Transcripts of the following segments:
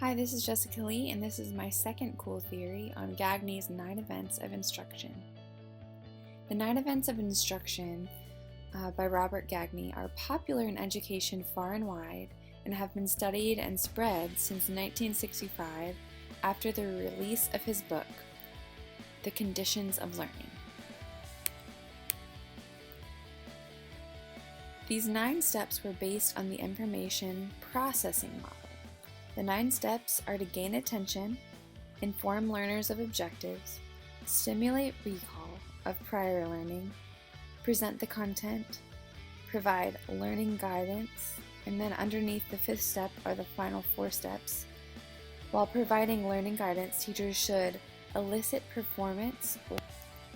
Hi, this is Jessica Lee, and this is my second cool theory on Gagne's 9 events of instruction. The 9 events of instruction by Robert Gagne are popular in education far and wide and have been studied and spread since 1965 after the release of his book, The Conditions of Learning. These 9 steps were based on the information processing model. The 9 steps are to gain attention, inform learners of objectives, stimulate recall of prior learning, present the content, provide learning guidance, and then underneath the 5th step are the final 4 steps. While providing learning guidance, teachers should elicit performance,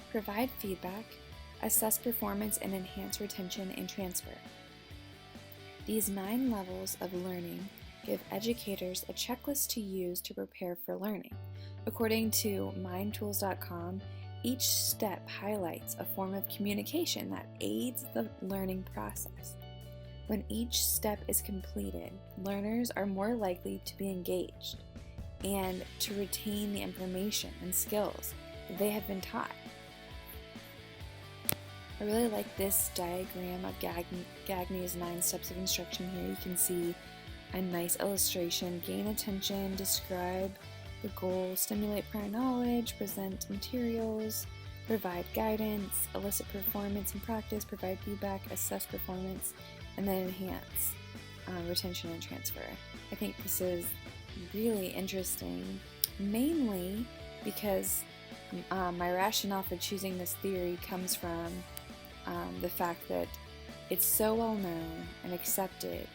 provide feedback, assess performance, and enhance retention and transfer. These 9 levels of learning give educators a checklist to use to prepare for learning. According to mindtools.com, each step highlights a form of communication that aids the learning process. When each step is completed, learners are more likely to be engaged and to retain the information and skills that they have been taught. I really like this diagram of Gagne's 9 steps of instruction here. You can see a nice illustration: gain attention, describe the goal, stimulate prior knowledge, present materials, provide guidance, elicit performance and practice, provide feedback, assess performance, and then enhance retention and transfer. I think this is really interesting, mainly because my rationale for choosing this theory comes from the fact that it's so well known and accepted.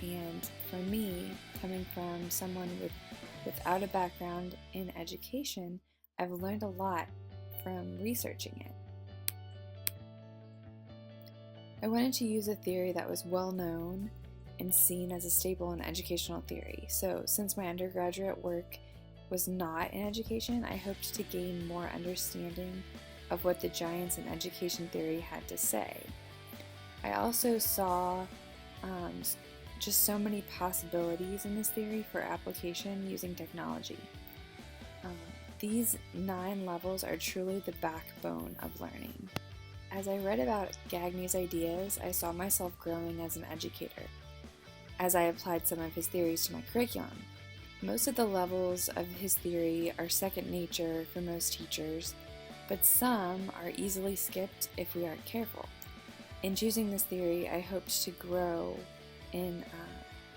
And for me, coming from someone without a background in education, I've learned a lot from researching it. I wanted to use a theory that was well known and seen as a staple in educational theory. So since my undergraduate work was not in education, I hoped to gain more understanding of what the giants in education theory had to say. I also saw just so many possibilities in this theory for application using technology. These 9 levels are truly the backbone of learning. As I read about Gagne's ideas, I saw myself growing as an educator as I applied some of his theories to my curriculum. Most of the levels of his theory are second nature for most teachers, but some are easily skipped if we aren't careful. In choosing this theory, I hoped to grow in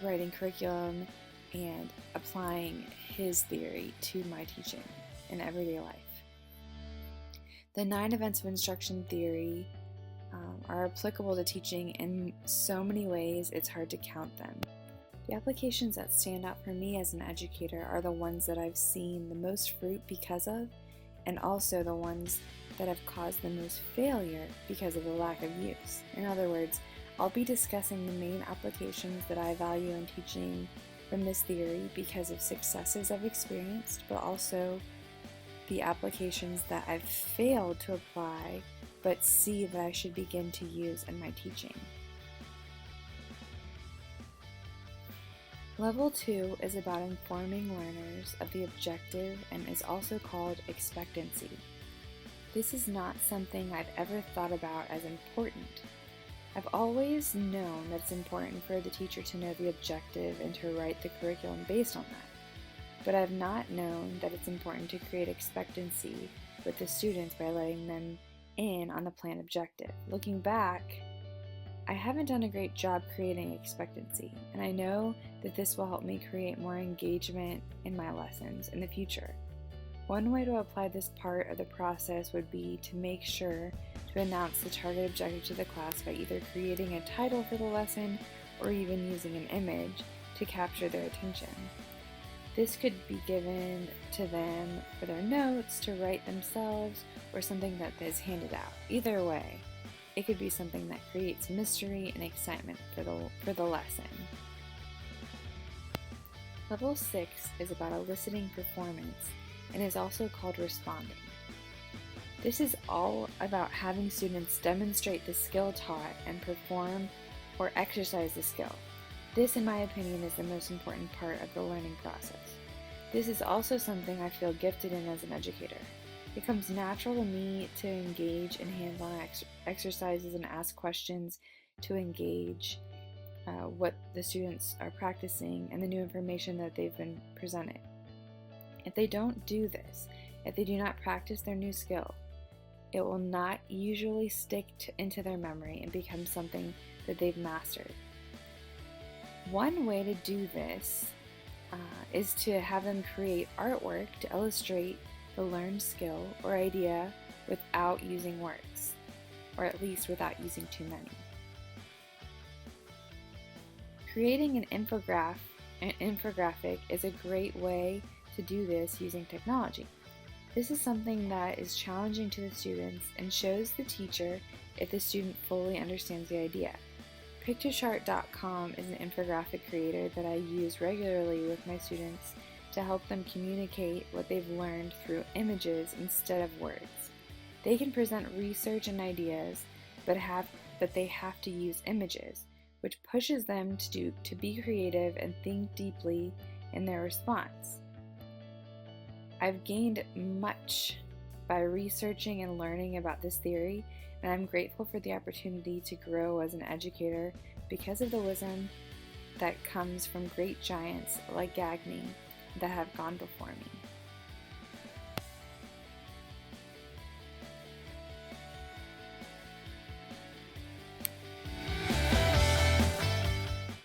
writing curriculum and applying his theory to my teaching in everyday life. The 9 events of instruction theory are applicable to teaching in so many ways it's hard to count them. The applications that stand out for me as an educator are the ones that I've seen the most fruit because of, and also the ones that have caused the most failure because of the lack of use. In other words, I'll be discussing the main applications that I value in teaching from this theory because of successes I've experienced, but also the applications that I've failed to apply but see that I should begin to use in my teaching. Level 2 is about informing learners of the objective and is also called expectancy. This is not something I've ever thought about as important. I've always known that it's important for the teacher to know the objective and to write the curriculum based on that. But I've not known that it's important to create expectancy with the students by letting them in on the planned objective. Looking back, I haven't done a great job creating expectancy, and I know that this will help me create more engagement in my lessons in the future. One way to apply this part of the process would be to make sure to announce the target objective to the class by either creating a title for the lesson or even using an image to capture their attention. This could be given to them for their notes, to write themselves, or something that is handed out. Either way, it could be something that creates mystery and excitement for the lesson. Level 6 is about eliciting performance and is also called responding. This is all about having students demonstrate the skill taught and perform or exercise the skill. This, in my opinion, is the most important part of the learning process. This is also something I feel gifted in as an educator. It comes natural to me to engage in hands-on exercises and ask questions to engage what the students are practicing and the new information that they've been presented. If they don't do this, if they do not practice their new skill, it will not usually stick into their memory and become something that they've mastered. One way to do this is to have them create artwork to illustrate the learned skill or idea without using words, or at least without using too many. Creating an infographic is a great way to do this using technology. This is something that is challenging to the students and shows the teacher if the student fully understands the idea. Pictochart.com is an infographic creator that I use regularly with my students to help them communicate what they've learned through images instead of words. They can present research and ideas, but they have to use images, which pushes them to be creative and think deeply in their response. I've gained much by researching and learning about this theory, and I'm grateful for the opportunity to grow as an educator because of the wisdom that comes from great giants like Gagne that have gone before me.